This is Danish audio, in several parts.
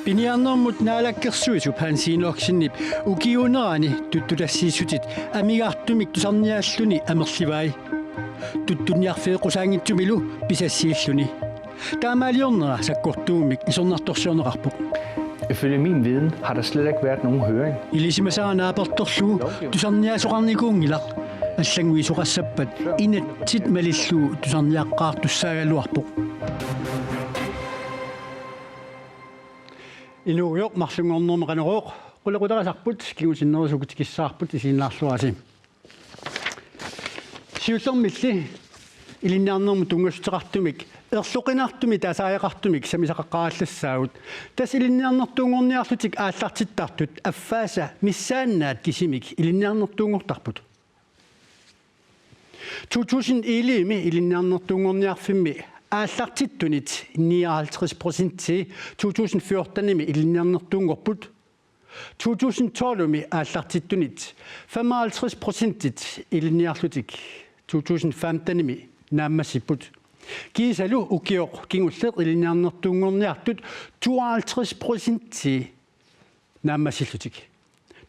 Piniarnermut naalakkersuisu pansiinorksinnip ukiunerani tuttulassiisutit amigaartumik tusarniaalluni amerlivai tuttuniarfeequsaangitsumilu pisassiilluni taamaaliornera sakkortuumik isornartorsiornerarpuq. Ifølge min viden har der slet ikke været nogen høring. Ilisimasaanaapertorlu tusarniasoqarnikuungilaq аллангуисоқассаппат инатсит малиллуу тусарниаққаартуссаагалуарпоқ инуйоқ марлунгорнэрмеқанероқ қулеқутарасарпут кигусиннерисукутикиссаарпут исииннаарлуаси сиуллэрмилли илинниарнэрму тунгуссеқартумик ерлуқинартуми тасааяқартумик самисақаққараллассаагут тас илинниарнэртуунгорниарлутик ааллартиттартут аффааса миссааннаат кисимик илинниарнэртуунгортарпут 2011 iliniarnertuungorniarfimmi aallartittunit 59% 2014 iliniarnertuungorput 2012 aallartittunit 55% iliniarlutik 2015 naammassiput kiisalu ukioq kingulleq iliniarnertuungorniartut 52% naammassillutik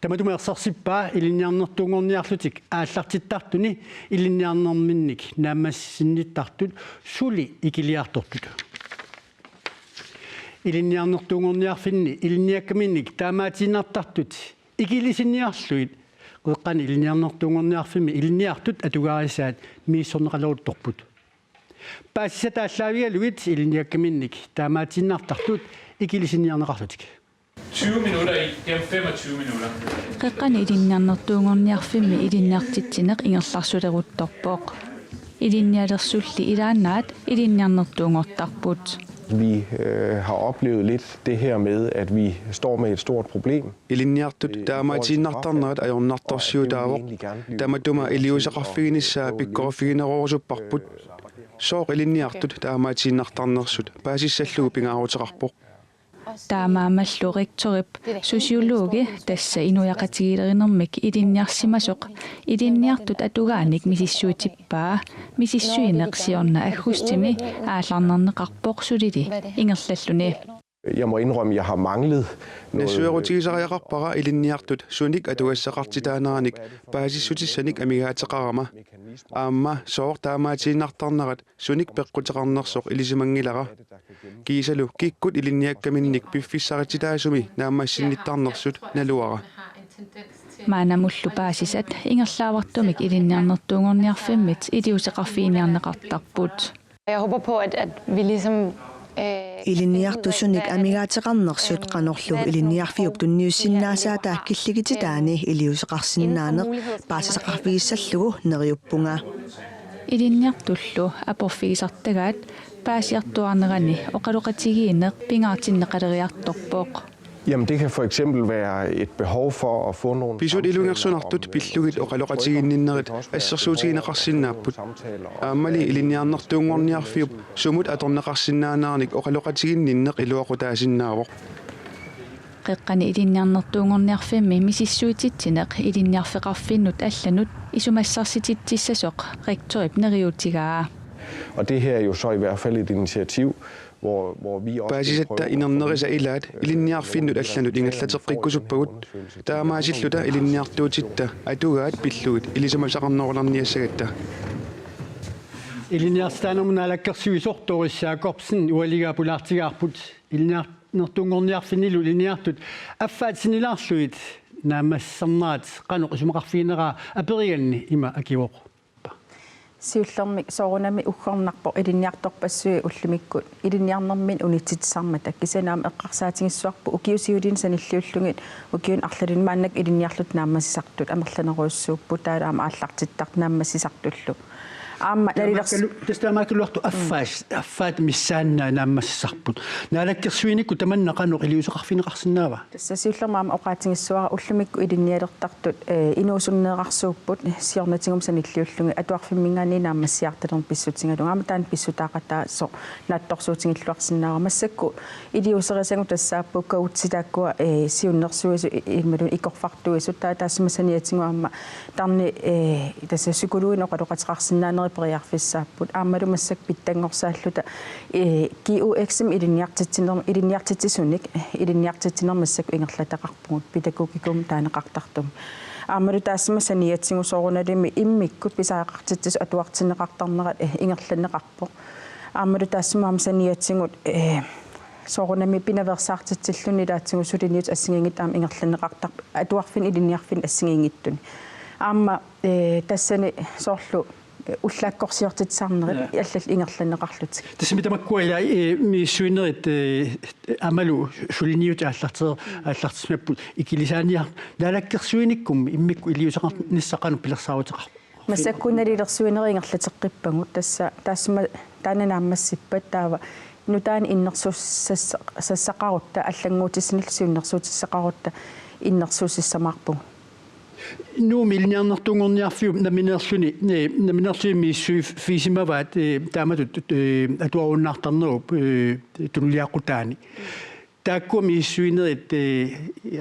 Tamatumersarsippa iliniarnertuungorniarlutik aallartittartuni iliniarnerminnik naammassinnittartut suli ikiliartortut. Iliniarnertuungorniarfinni iliniakkaminnik taamaatiinartartut ikilisinniarluit qeqqani iliniarnertuungorniarfimmi iliniartut atugarisaat miissorneqaluuttorput. Paasisataallavialuit iliniakkaminnik taamaatiinartartut ikilisinniarneqarlutik. 20 minutter i, gennem 25 minutter. Qeqqani ilinniarnertuungorniarfimmi ilinniartitsineq ingerlarsuleruttorpoq. Ilinnialersulli ilaannaat ilinniarnertuungortarput. Vi har oplevet lidt det her med, at vi står med et stort problem. Ilinniartut taamaatiinartarnerat ajornartorsiutaavoq tamatuma iliusaqarfiginissaa pikkorfiginerorusupparput sooq ilinniartut taamaatiinartarnersut paasissallugu pingaaruteqarpoq. Taamaamallu rektorip sosiologi tassa inujaqatigiilerinermik ilinniarsimasoq ilinniartut atugaanik misissuutippaa misissuineqsiorna agustimi aallarnerneqarpoq sulili ingerlalluni. Jeg må indrømme, jeg har manglet Nasuerutigisariaqarpara ilinniartut sunik atugassaqartitaaneraanik paasissutissanik amigaatеqarama aamma sooq taamaatiinartarnerat sunik peqqutеqarnersoq ilisimangilara kiisalu kikkut ilinniakkaminnik piffissaritsitaasumi naammassinittarnersut naluara Maanamullu paasisat ingerlaavartumik ilinniarnertuungorniarfimmit iliuseqarfiiniarneqartarput. Jeg håber på, at vi ligesom Iliniartusunik amigaatiqarnersut qanorlu iliniarfiup tunniussinnaasаа taakkilligititaani iliuseqarsinnaaneq paasisaqarfigissallugu neriuppunga. Ilinniartullu aporfigisartagaat paasiartuarnerani oqaluqatigiineq pingaartinneqaleriartorpoq. Jamen det kan for eksempel være et behov for at få nogle Pisut ilungersunartut pillugit oqaloqatiginninnerit assersuutigineqarsinnaapput aammali ilinniarnertuungorniarfiup sumut atorneqarsinnaanernik oqaloqatiginninneq iluaqutaasinnaaavoq Qeqqani ilinniarnertuungorniarfimmi misissuititsineq ilinniarfeqarfinnut allanut isumassarsitissasoq rektorip neriutigaa. Og det her er jo så i hvert fald et initiativ hvor vi også paasisatta inernerisa ilaat ilinniarfinnut allanut ingallateqqikkusuppagut taamaasilluta ilinniartuutitta atugaat pilluit ilisumasaqarnerullarniassagatta Iliniarstaanumnaalakkersuisortorissaaqorpsin ualigaapulaartigaarput iliniarnertuungorniarfinnilu iliniartut affaatsinilaarluit naamassarnaat qanuq isumaqarfiineraa aperianni ima akivoq siullermik soorunami uggornarpo ilinniartorpassui ullimikkut ilinniarnermin unitsitsarma takkisanaam eqqarsaatigissuarpu ukiusiulin sanilliullungit ukiun arlalin maannak ilinniarlut naammassisartut amerlaneruussuuppu taalaama aallartittart naammassisartullu aamma nalilers tastamaatuluartu affaat missaannaa naammassisarput naalakkersuinikku tamannaqanuq iliuseqarfineqarsinnaava tassa siullermaama oqaatingissuara ullimikku ilinnialertartut inuusunneeqarsuupput siornatingum sanilliullungi atuarfimmingaani naammassiartalerm pissutingalunga amataan pissutaaqataa so naattorsuutingilluarsinnaara massakku iliuserisangu tassaappu kautsitaakkua siunnersuisu ilmalun ikorfartuisu taassmasaniatinguamma tarni tassa psykologiin oqaloqatiqarsinnaaneri pariarfissaaput aammalumassak pittangorsaallута QXM iliniartitsunik iliniartitinermassak ingerlataqarpugut pitakukikum taaneqartartum aammalu taassama saniatsingusoorunalimi immikkut pisaaqartitsis atuartineqartarnerat ingerlanneqarpoq aammalu taassama saniatsingut soorunami pinaversaartitsilluni laatsingusuliniut assingingit aam ingerlanneqartar atuarfin iliniarfin assingingittun aamma tassani soorlu ullaakkorsiortitsarnerit allal ingerlanneqarlutik тассимитамаккуала мииссуинерит амалу сулиниут ааллартисмаппут икилисааниар налаккерсуиниккум иммикку илиусеқар ниссақану пилерсаавутеқар массаккунналилерсуинери ингерлатеққиппагут таассама таананаааммассиппат таава нутаан иннерсуссассақарутта аллангуутиснилсуиннерсуутиссақарутта иннерсуусиссамаарпу нуумилниарнертунгорниарфиу наминерсуни наминерсуимииссуи фисимаваат тааматут атуаруннаартарнеруп тунулиаққутаани тааккуамииссуинерит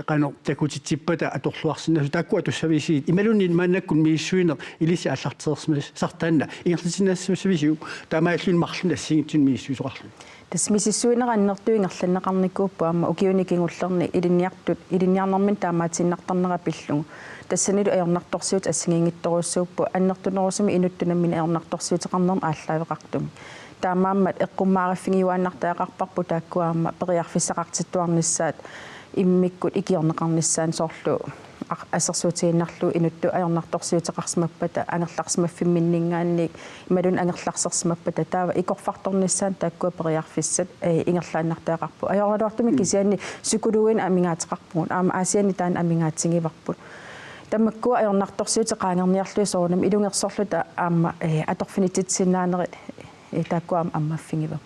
қано такутитсиппата аторлуарсинасу тааккуа туссависиит ималунни мааннаккун мииссуинер илиси аллартерсмас сартаанна ингерлатинассусависиу таамааллун марлун ассигитсун мииссуисоқарлун тасмисиссуинераннертуингерланнеқарникууппу аама укиуникингуллерни илинниарнэрмин таамаатиннартарнера пиллугу тассанилу аернарторсиут ассигингитторуссууппу аннертунерусами инуттунаммин аернарторсиутеқарнерм ааллаавеқартуми таамааммат эққуммаараффигиуааннартаақарпарпу тааккуаама периарфиссақартиттуарниссаат иммиккут икиорнеқарниссаан соорлу асерсуутигиннарлу инутту аернарторсиутеқарсимаппата ангерларсимаффимминнингаанник ималун ангерларсерсимаппата таава икорфарторниссаан тааккуа периарфиссат ингерлааннартаақарпу аёралуартуми кисианни сукулуин амингаатеқарпугут аама аасиани таан амингаатсигиварпут тамаккуа аернарторсиутеқаангерниарлуи соорнам илунгерсорлута аама аторфинититсиннаанерит тааккуам аммаффигива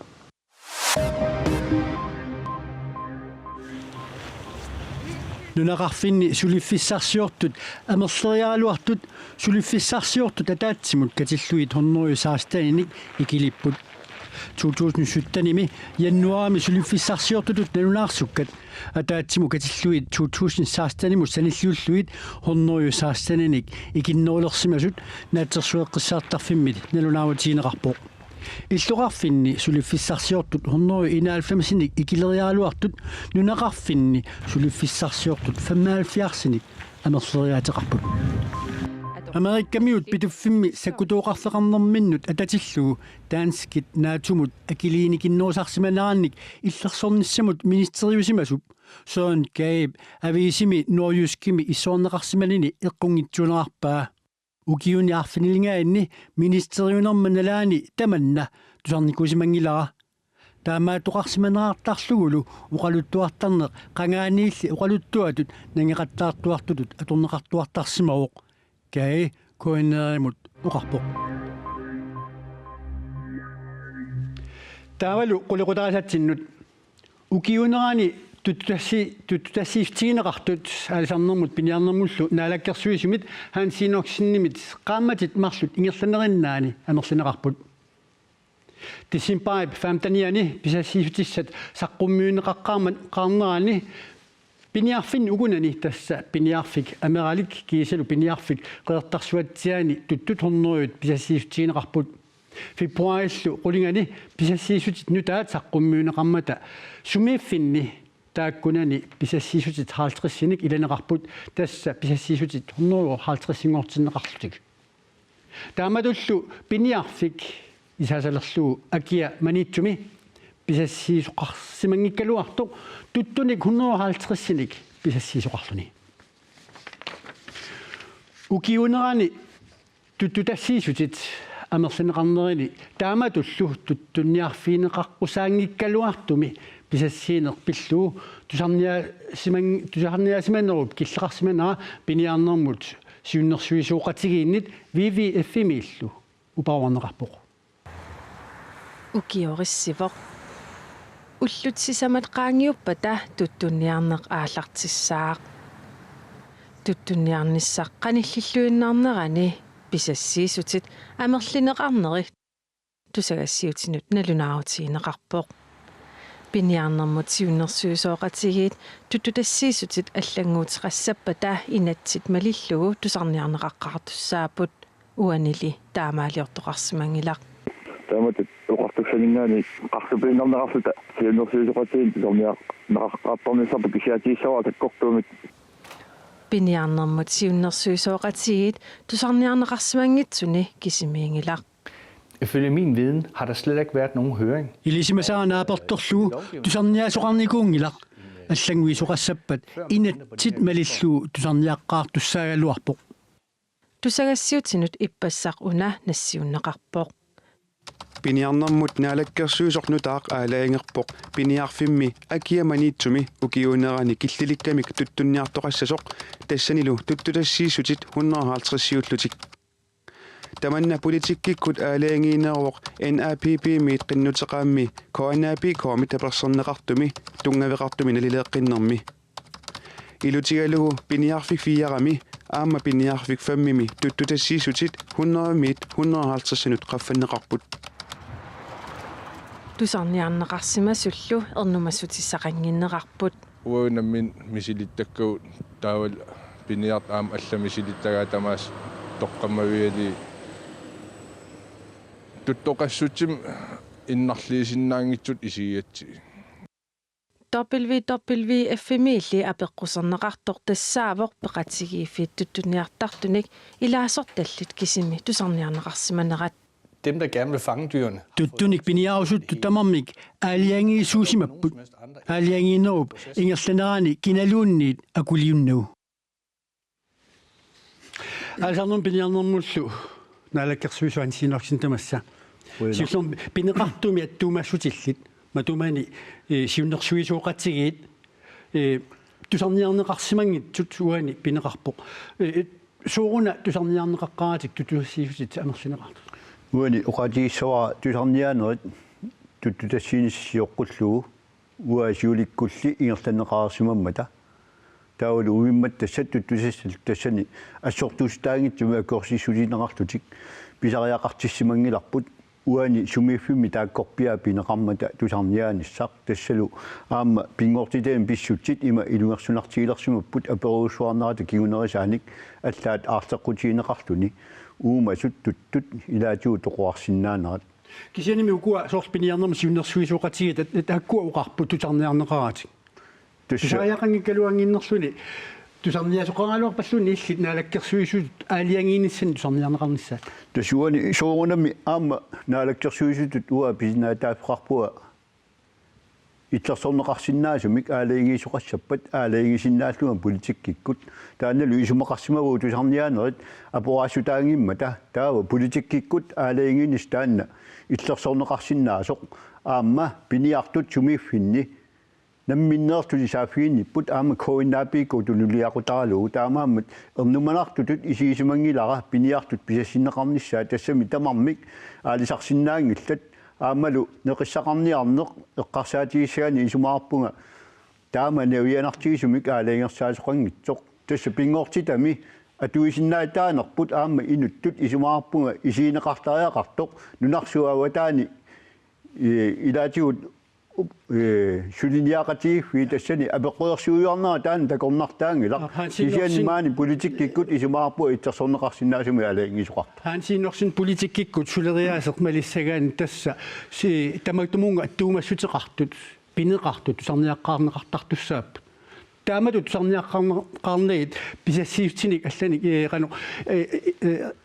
нунақарфинни сулиффиссарсиортут амерлериалуартут сулиффиссарсиортут атаатсимут катиллуи торнеруйусаастаниник икилиппут 2017-ними януарами сулиффиссарсиортутут налунаарсуккат атаатсиму катиллуи 2016-нимут саниллиуллуит хорнеруйусаастаниник икиннерулерсимасут наатсерсуэққиссаартарфиммит налунаавутиинеқарпоқ иллуқарфинни сулиффиссарсиортут хорнеру инаалфамасиник икилериалуартут нунақарфинни сулиффиссарсиортут 75-синик амерлериаатеқарпут америккамиут питуффимми саккутооқарфеқарнерминнут ататиллугу таанскит наатумут акилииникиннерусарсиманааранник иллерсорниссамут министериусимасуп Søren Gabe ависими норjuskimi исоорнеқарсималини эққунгитсунеқарпаа укиуниарфинилингаанни министериунерманалаани таманна тусарникусимангилара таамаатоқарсиманераартарлугулу уқалуттуартарнеқ қангааниилли уқалуттуатут нангеқаттаартуартутут аторнеқартуартарсимавоқ кае коинеримут уқарпоқ таавалу қулеқутарасатсиннут укиунерани туттассиифтигинеқартут аалисарнермут пиниарнермуллу наалаккерсуисимит хаансиноксиннимит qaammatit марлут ингерланериннаани амерлинеқарпут тисимпаип фамтаниани писассиифтиссат саққуммиунеқаққармат қаарнерани пиниарфин угунани тасса пиниарфик амералик кисалу пиниарфик қеэртарсуатсиани туттут хорнеруйут писассиифтигинеқарпут фипруаиллу qulingani писассиисутит нутаат саққуммиунеқармата сумииффинни тааккунани писассиисутит 50-синик иланеқарпут тасса писассиисутит хорнеру 50-сингортиннеқарлутик тааматуллу пиниарфик исаасалерлугу акия манитсуми писассиисоқарсимангиккалуартоқ туттуник 150-синик писассиисоқарлуни укиунерани туттутассиисутит амерлинеқарнерини тааматуллу туттунниарфиинеқарқусаангиккалуартуми писассиинеқ пиллуу тусарниасиманеруп киллеқарсиманера пиниарнермут сиуннерсуисууқатигииннит VVF-мииллу упауарнеқарпоқ укиориссивоқ уллутсисамат qaangiuppata туттунниарнеқ ааллартиссаақ туттунниарниссақ qanillilluinnaarnerani писассиисутит амерлинеқарнери тусагассиутинут налунаарутиинеқарпоқ пиниарнермут сиуннерсуисооқатигиит туттутассиисутит аллангуутеқассаппата инатсит малиллугу тусарниарнеқаққартуссаапут уанили таамаалиортоқарсимангилақ таамат уқартуксанингаани қарсупииннарнеқарсута сиуннерсуисоқатиин тусорниа нақаққартарнисарпу кисиатииссава таккортуумит пиниарнэрмут сиуннерсуисоқатигит тусарниарнеқарсимангитсуни кисимиингилақ. Ifølge min viden har der slet ikke været nogen høring. Илисимасаанааперторлу тусарниасоқарникуунгилақ аллангуисоқассаппат инаттит малиллуу тусарниаққаартуссаагалуарпоқ тусагассиутинут иппассақ уна нассиуннеқарпоқ пиниарнэрмут наалаккерсуисорнутаақ аалаангерпоқ пиниарфимми акиаманиитсуми укиунерани киллиликкамик туттунниартоқассасоқ тассанилу туттутассииссутит 150-сиуллутик таманна политиккиккут аалаангиинеруоқ NAPP миит қиннутеқаамми KNAP коми таперсернеқартуми тунгавеқартуми налилеэққиннэрми илутигалугу пиниарфик фиарами аама пиниарфик фаммими туттутассииссутит 100 миит 150-синут қаффаннеқарпут тусарниарнеқарсимасуллу эрнумассутиссақангиннеқарпут уунаммин мисилиттаккуут таавал пиниарт аама алламисилиттагаа тамаас тоққаммавиали туттоқассутсим иннарлиисиннаангитсут исигиатси WWF-милли апеққусернеқартор тассаавоқ пеқатигииффит туттуниартартуник илаасорталлут кисими тусарниарнеқарсиманерат Dem, der gerne vil fange dyrene. Tuttunik piniausut tutamamik aaliangi suusimapput aaliangi noob ingerlanerani kinaluunniit akuliunnau алсарнун пиниарнэрмуллу наалаккерсуисуан синорсин тамасса силлум пинеқартуми аттуумассутиллит матумани сиуннерсуисууқатсигиит тусарниарнеқарсимангит тутсуани пинеқарпоқ сууруна тусарниарнеқаққаратик тутуссиисут амерлинеқарту уани уқатииссава тусарниаанерит туттутассииниссиоққуллугу уасиуликкулли ингерланеқарсимаммата таулу уиммат тассат туттусассал тассани ассортуустаангитсуми аккорсиссулинеқартутик писариақартиссимангиларпут уани сумииффимми тааккорпиа пинеқармата тусарниааниссақ тассалу аама пингортитаан писсутсит има илунгерсунартигилерсимаппут аперуусуарнерата кигунерисааник аллаат аартеққутиинеқартуни уумасут туттут илаатиу тоқуарсиннаанерат кисяними укуа соорпиниарнерми сиуннерсуисууқатигит тааккуа уқарпут тусарниарнеқаратик тусааяқангиккалуангиннерлуни тусарниасоқаралуарпаллуни иллит наалаккерсуисут аалиангииниссан тусарниарнеқарниссаат тасуани соорунами аама наалаккерсуисутут уа писинаатааффеқарпуа итлерсорнеқарсинаасумик аалаингиисоқассаппат аалаингисиннааллуга политиккиккут тааналу исумақарсимаву тусарниаанерит апораасутаангиммата таава политиккиккут аалаингинис таанна итлерсорнеқарсинаасоқ аама пиниартут сумииффинни намминнеэртули сааффиинниппут аама коиннаапиикку тунулиақутаралугу таамааммат эрнуманартутут исигисимангилара пиниартут писассиннеқарниссаа тассами тамармик аалисарсинаангиллат аамалу неқиссақарниарнеқ эққарсаатигиссаани исумаарпунга таама навианартигисумик аалаингерсаасоқангитсоқ тасса пингоортитами атуисиннаатаанерпут аама инуттут исумаарпунга исиинеқартариақартоқ нунарсуаватаани илаатигут сулиниақатигиффи тассани апеққуерсуйуарнера таан такорнартаангила сисианнимаани политиккиккут исумаарпу итсерсорнеқарсинаасуми алаингисоқарта хаансииннорсин политиккиккут сулериаасеқ малиссагаани тасса си тамактумунга аттуумассутеқартут пинеқартут тусарниаққарнеқартартуссааппут таамату тусарниаққарнеқарнеит писассиутсиник алланик қану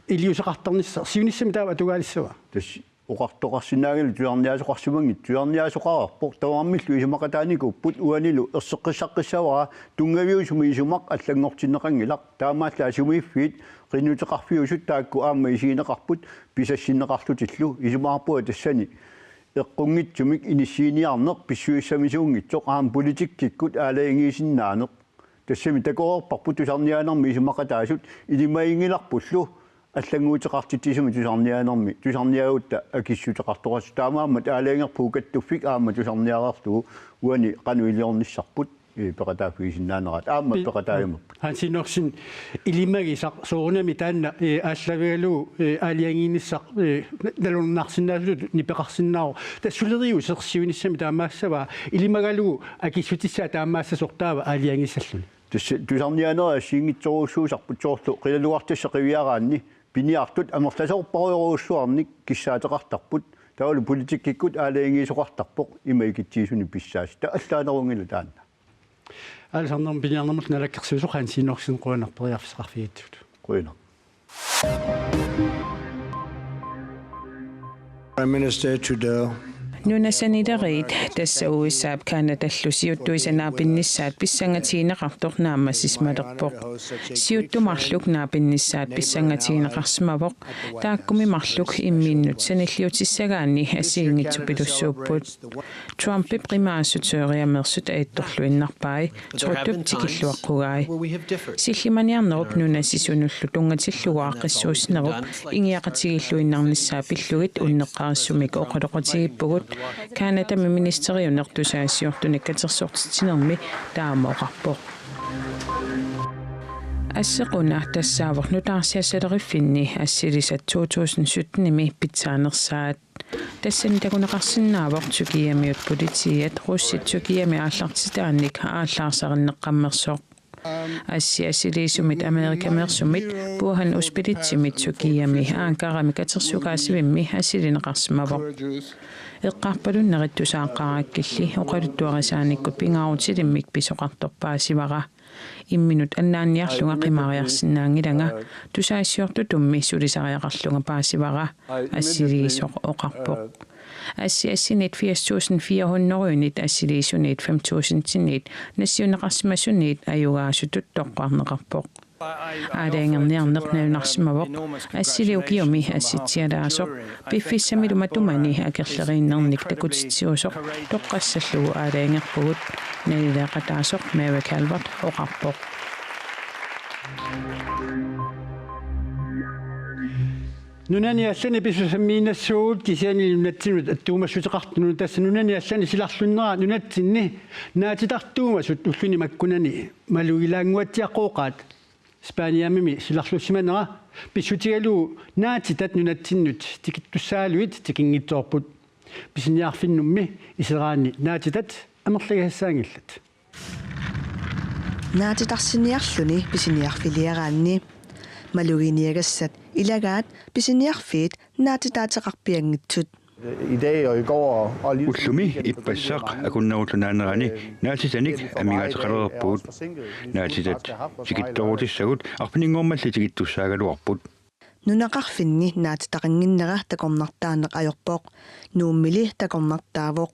илиусеқартарнисса сиуниссами таава атугаалиссава тасси уқартоқарсинаагил туарниасоқарсимангит туарниасоқарарпоқ тавармиллу исумақатааникуппут уанилу ерсеққиссаққиссавара тунгавиусуми исумақ аллангортиннеқангилақ таамааллаа сумииффиит қиннутеқарфиусут таакку аама исиинеқарпут писассиннеқарлутиллу исумаарпуа тассани эққунгитсумик иниссииниарнеқ писсуиссамисуунгитсоқ аама политиккиккут аалаингиисиннаанеқ тассами такоорпарпут тусарниаанерми исумақатаасут илимаингиларпуллу аллангуутеқартитисуми тусарниаанерми тусарниагутта акиссутеқарторас таамааммат аалаангерпуу каттуффик аама тусарниараартугу уани қануилиорниссарпут пеқатаафигисиннаанерат аама пеқатааюма хансинорсин илимагисақ соорунами таанна ааллавигалу аалиангииниссақ налуннарсинаасулут нипеқарсиннаару тассулериу серсиуниссами таамаассава илимагалугу акиссутиссаа таамаассасортаава аалиангиссаллуни тусарниаанера сиингитсоруусуусарпут соорлу қилалуартасса қивиараанни piniartut amortasorparuuruussuarnik kissaateqartarput taulu politikkikut aalaingiisoqartarpoq imaikittiisuni pissaas ta allaanerungila taanna алсарнерм пиниарнермут налаккерсуусоқан синорсин қуанарпериарфисақарфигитсут қуина Prime Minister Trudeau. Nunasanidarit tassa uissaap kaanatallus siuttuisanaapinnissaat pissangatiineqartor naammasismalerpoq siuttumarluk naapinnissaat pissangatiineqarsimavoq taakkumi marluk immiinnut sanilliutissagaanni asiingitsupilussuupput Trumpi primaassuteeriamersut aittorluinnarpai turuttup tikilluaqqugai sillimaniarnerup nunasisunullu tungatillugaaqissuusnerup ingiaqatigilluinnarnissaa pillugit unneqqarissumik oqaloqatigippugut Canada ministeriunertusaasiortunik katersortitinermi taamaoqarpoq Assequna tassaavor nutaarsiassaleriffinni assilisat 2017 pitsaanersaat tassani takuneqarsinnaavor tukiamiut politiiat russit tukiami aallartitaanik aallaarsarinneqqammersoq Asilisumit Amerikamersumit puuhan uspilitsimit tukiami aankarami katersukaasivimmi asilineqarsimavoq Eqqarpalunnerittusaaqarakkilli oqaluttuarisaanikku pingaarutilimmik pisoqartorpaasivara imminut annaanniarlunga qimariarsinnaangilanga tusaassiortutummi sulisariaqarlunga paasivara assiliisoq oqarpoq Assinit 4,400 assiliisunit 5,000 nassiuneqarsimassunit ajugaasutut toqqarneqarpoq Aadaangerniarneqnaunarsimavoq assiliukiumi assitialaasoq piffissamilumatumani akerleriinnernik takutitsiusoq toqqassallugu aadaangerpugut nalileeqataasoq Mary Calvert oqarpoq Nunani allani pisusammiinassuut kisianilunatsinut attuumassutеqartunut tassa nunani allani silarlunnera nunatsinni naatitartuumasut ulluni makkunani malugilaanguatiaqooqaat Spaniamimi silarlussimанера pissutigalu naatitat nunatsinnut tikittussaaluit tikingitsoorput pisiniarfinnummi iseraani naatitat amerlagassаангилlat naatitarсиниарлүни pisiniarfiliaraanni maluginiagassat ilagaat pisiniarfiit naatitaatеqarpianngitsut I dag og i går og lige Ullumi ippassaq akunnarutunaannerani naatitanik amigaataqalererpuut naatitat tikittorutissagut arpiningormalli tikittussaagaluarput nunaqarfinni naatitaqanginnera takornartaaneq ajorpoq nuummili takornartaavoq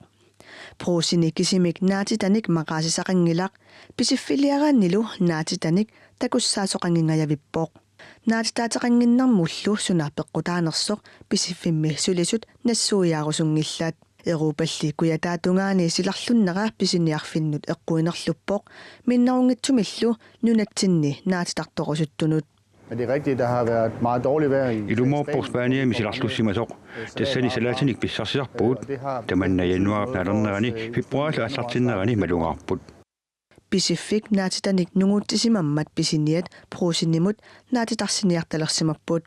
proosini kisimik naatitanik maqaasisaqangilaq pisiffiliaraannilu naatitanik takussaasoqangingajavippoq naatitaataqanginnarmullu sunaarpeqqutaanersoq pisiffimmi sulisut nassuujaarusunngillat Europalli kuyataatungaani silarlunnera pisiniarfinnut eqquinerluppoq minnarungitsumillu nunatsinni naatitartorusuttunut Men det er rigtigt, der har været meget dårligt vejr i Ilumorpoq Spaniami silarlussimasoq tassani salaatinik pissarsiarpuut tamanna januarnaalernerani februarla allartinnerani malungaarput Pacific naatitanik nunguutisimammat pisiniat prosinimut naatitarsiниartalersimapput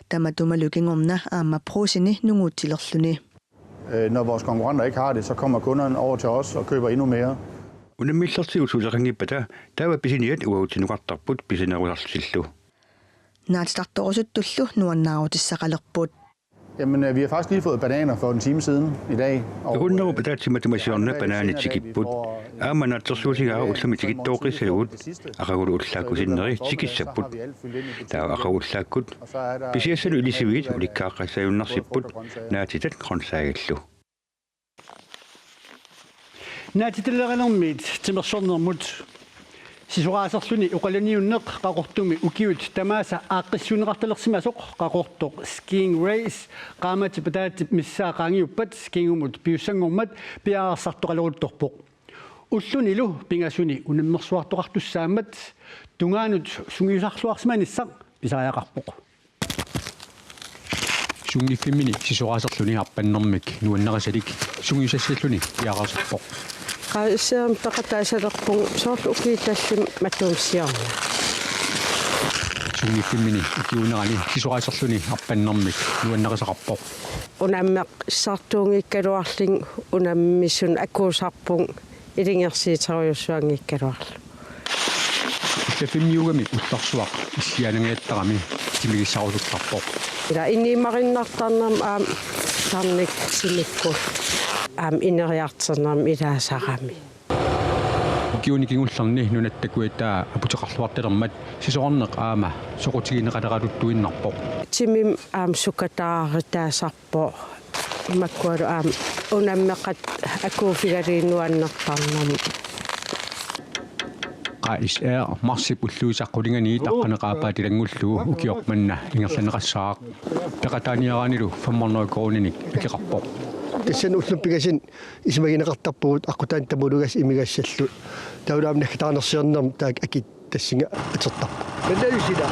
tamatumalukingorna aamma prosini nunguutilerluni Når vores konkurrenter ikke har det, så kommer kunderne over til os og køber endnu mere. Unamillertiusuuleqangippata taava pisiniat uautinuqartarput pisinerusarsillu naatitartorusuttullu nuannaarutisaqalerput Jamen, vi har faktisk lige fået bananer for en time siden i dag. Kunnaru pataatimatumasiorna banaanitikipput aamanatsersuutigaa ullamitikittoqissalugut aqagulu ullaakusinneri tikissapput taa aqagullaakkut pisiassalu ilisiviit ulikkaaqassajunnersipput naatitat qonsaagallu naatitillerenermiit timersornermut sisuraasarluni uqalaniunneq qaqortumi ukiut tamaasa aaqqissuuneqartalersimasoq qaqortoq skiing race qaamati pataati missaaqaangiuppat skiingumut piussangormat piaarsartoqaloruttorpoq ullunilu pingasuni unammersuartoqartussaammat tungaanut sungiusarluarsimanissaq pisariaqarpoq sungifimmini sisuraasarluni arpannermik nuannerisalik sungiusassalluni piaqarsarpoq qaissaam taqataasalerpung soorlu ukiitallim mattuussiarna sungifimmini ukiunerani sisuraasarluni arpannermik nuannerisaqarpoq unammeq sartuungikkaluarling unammissun akkuusarpung ilingersiitariussuangikkaluarlu Fimmiugami ullarsuaq issianangaattarami тимигиссарусуттарпоқ ила иннимариннартарнам тарник симикку инериартернам илаасарами киуникингулларни нунаттакуитаа апутеқарлуарталермат сисорнеқ аама соқутигинеқалералуттуиннарпоқ тимим сукатааритаасарпо имаккуалу унаммеқат акууфигалииннуаннертарнам qaais marsip ulluisaqqulinganiit aqqaneqaapaatilanngullugu ukiormanna ingerlaneqassaaaq peqataaniaraanilu 500 krooninik ikiqarpoq tassan ulluppigasin ismagineqartarpugut aqutaan tamulugas imigassallu taulaamnakkataanersiarnerm taak akit tassinga atertarpu mallayusila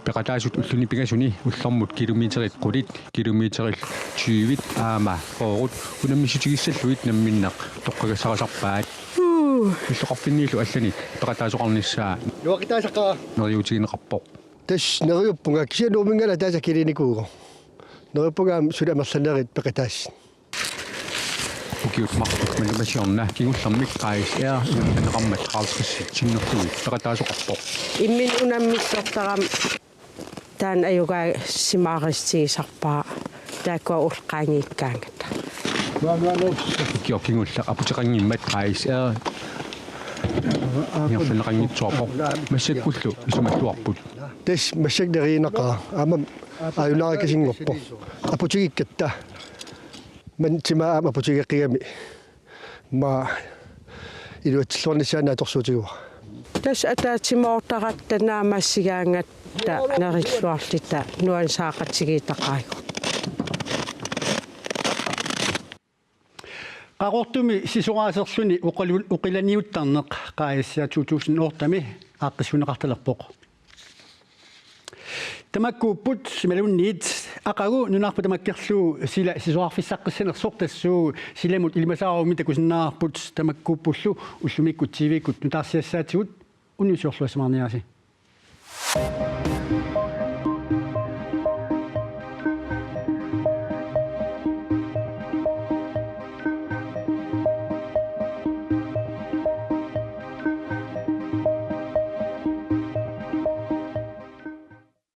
peqataasut ulluni pigasuni ullermut kilometerit qulit kilometeril 20 aama qoorut unammisutigissalluit namminneq toqqagasarasarpaat иллоқарпиннииллу алланит пеқатаасоқарнissaa юақитаасаққаа нериутигинеқарпоқ тас нериуппунга кисиалуумингала тааса килиникууго нериуппунгаам суламерланерит пеқатаас укиут мартук манамасиорна кигуллэрмик qaais инернеқармат qaarсқиссит синнертуи пеқатаасоқарпоқ иммин унаммиссортарам таан аюгаа симааристигисарпаа таакуа улқаангиккаангата киокингулла апутеқангиммат qaais нерфенеқангитсуарпоқ массаккуллу исумаллуарпут тас массакнериинақаа аамам аюнааракасингорпо апутигиккатта ман тимаама апутигеққигами ма илуатсиллуарнисаанаа торсуутигуа тас атаатимоортаратта наамассигаангатта нериллуарлита нуансаақатсигиитақаагу Qarortumi sisuqaaserluni uqilaniuttarneq qaissia 2008 aaqqissuneqartalerpoq tamakkuupput simalunniit aqagu nunarpu tamakkerlu sila sisuarfissaqqissanersoq tassuu silamut ilmasaaruumi takusinnaarput tamakkuuppullu ullumikku tv-kut nutaarsiassaatigut unusiorluasmarniasi